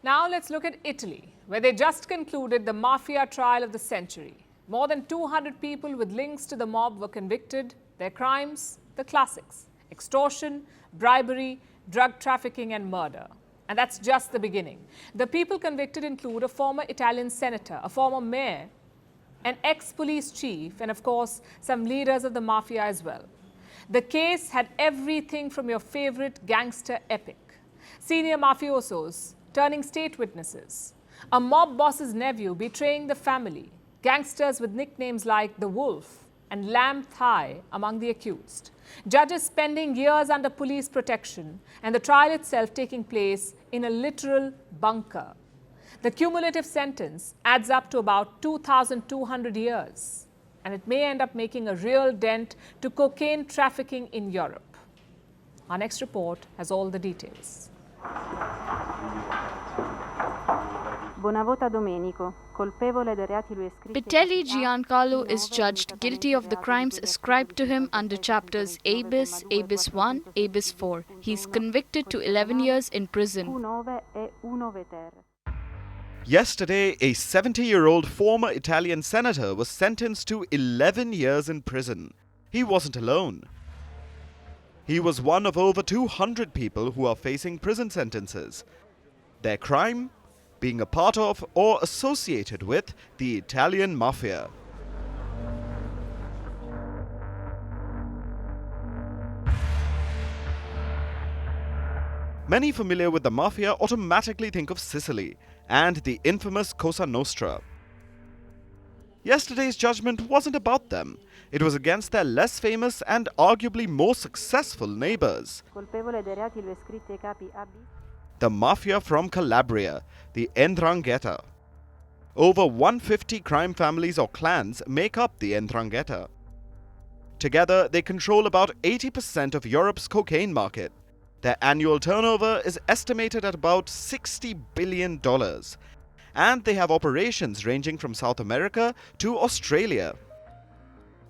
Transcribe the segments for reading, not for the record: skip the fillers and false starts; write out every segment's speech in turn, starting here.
Now let's look at Italy, where they just concluded the Mafia trial of the century. More than 200 people with links to the mob were convicted. Their crimes, the classics: extortion, bribery, drug trafficking and murder. And that's just the beginning. The people convicted include a former Italian senator, a former mayor, an ex-police chief, and of course, some leaders of the mafia as well. The case had everything from your favorite gangster epic: senior mafiosos turning state witnesses, a mob boss's nephew betraying the family, gangsters with nicknames like the Wolf and Lamb Thigh among the accused, judges spending years under police protection, and the trial itself taking place in a literal bunker. The cumulative sentence adds up to about 2,200 years, and it may end up making a real dent to cocaine trafficking in Europe. Our next report has all the details. Pitelli Giancarlo is judged guilty of the crimes ascribed to him under chapters A bis, A bis 1, A bis 4. He is convicted to 11 years in prison. Yesterday, a 70-year-old former Italian senator was sentenced to 11 years in prison. He wasn't alone. He was one of over 200 people who are facing prison sentences. Their crime? Being a part of or associated with the Italian Mafia. Many familiar with the Mafia automatically think of Sicily and the infamous Cosa Nostra. Yesterday's judgment wasn't about them. It was against their less famous and arguably more successful neighbors. The Mafia from Calabria, the Ndrangheta. Over 150 crime families or clans make up the Ndrangheta. Together, they control about 80% of Europe's cocaine market. Their annual turnover is estimated at about $60 billion. And they have operations ranging from South America to Australia.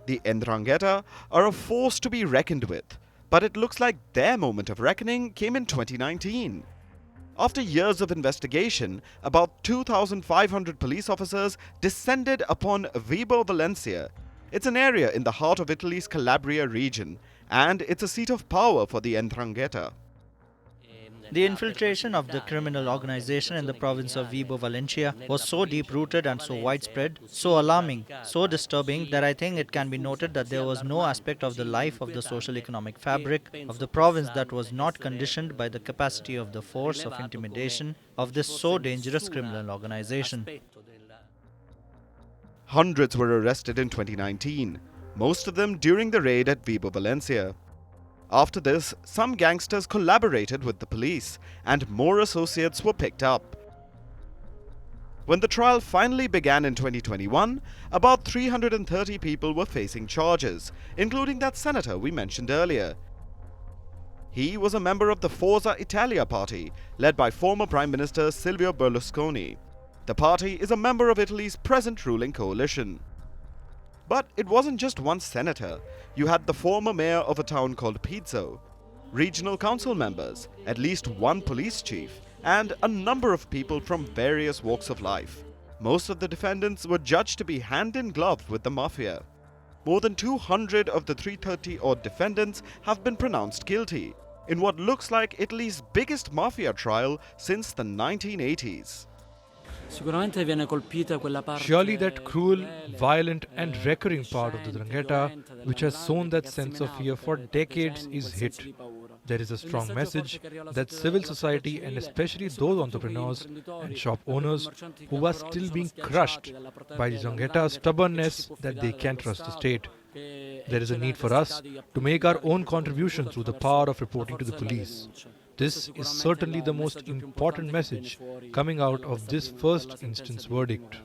The Ndrangheta are a force to be reckoned with, but it looks like their moment of reckoning came in 2019. After years of investigation, about 2,500 police officers descended upon Vibo Valentia. It's an area in the heart of Italy's Calabria region, and it's a seat of power for the Ndrangheta. The infiltration of the criminal organization in the province of Vibo Valentia was so deep-rooted and so widespread, so alarming, so disturbing that I think it can be noted that there was no aspect of the life of the social-economic fabric of the province that was not conditioned by the capacity of the force of intimidation of this so dangerous criminal organization. Hundreds were arrested in 2019, most of them during the raid at Vibo Valentia. After this, some gangsters collaborated with the police, and more associates were picked up. When the trial finally began in 2021, about 330 people were facing charges, including that senator we mentioned earlier. He was a member of the Forza Italia party, led by former Prime Minister Silvio Berlusconi. The party is a member of Italy's present ruling coalition. But it wasn't just one senator. You had the former mayor of a town called Pizzo, regional council members, at least one police chief, and a number of people from various walks of life. Most of the defendants were judged to be hand in glove with the Mafia. More than 200 of the 330-odd defendants have been pronounced guilty in what looks like Italy's biggest Mafia trial since the 1980s. Surely that cruel, violent and recurring part of the Ndrangheta, which has sown that sense of fear for decades, is hit. There is a strong message that civil society, and especially those entrepreneurs and shop owners who are still being crushed by the Ndrangheta's stubbornness, that they can't trust the state. There is a need for us to make our own contribution through the power of reporting to the police. This is certainly the most important message coming out of this first instance verdict.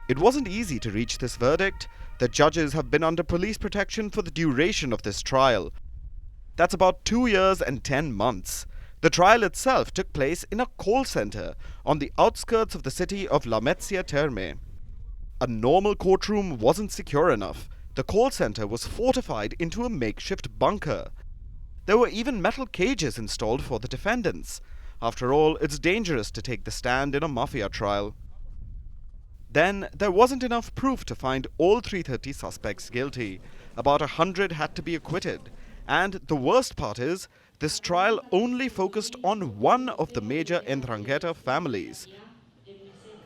It wasn't easy to reach this verdict. The judges have been under police protection for the duration of this trial. That's about 2 years and 10 months. The trial itself took place in a call center on the outskirts of the city of Lamezia Terme. A normal courtroom wasn't secure enough. The call center was fortified into a makeshift bunker. There were even metal cages installed for the defendants. After all, it's dangerous to take the stand in a mafia trial. Then, there wasn't enough proof to find all 330 suspects guilty. About 100 had to be acquitted. And the worst part is, this trial only focused on one of the major Ndrangheta families,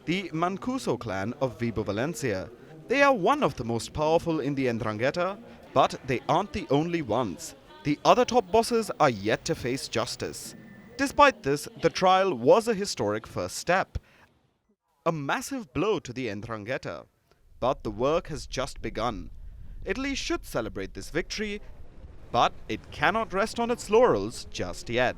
the Mancuso clan of Vibo Valencia. They are one of the most powerful in the Ndrangheta, but they aren't the only ones. The other top bosses are yet to face justice. Despite this, the trial was a historic first step. A massive blow to the Ndrangheta. But the work has just begun. Italy should celebrate this victory, but it cannot rest on its laurels just yet.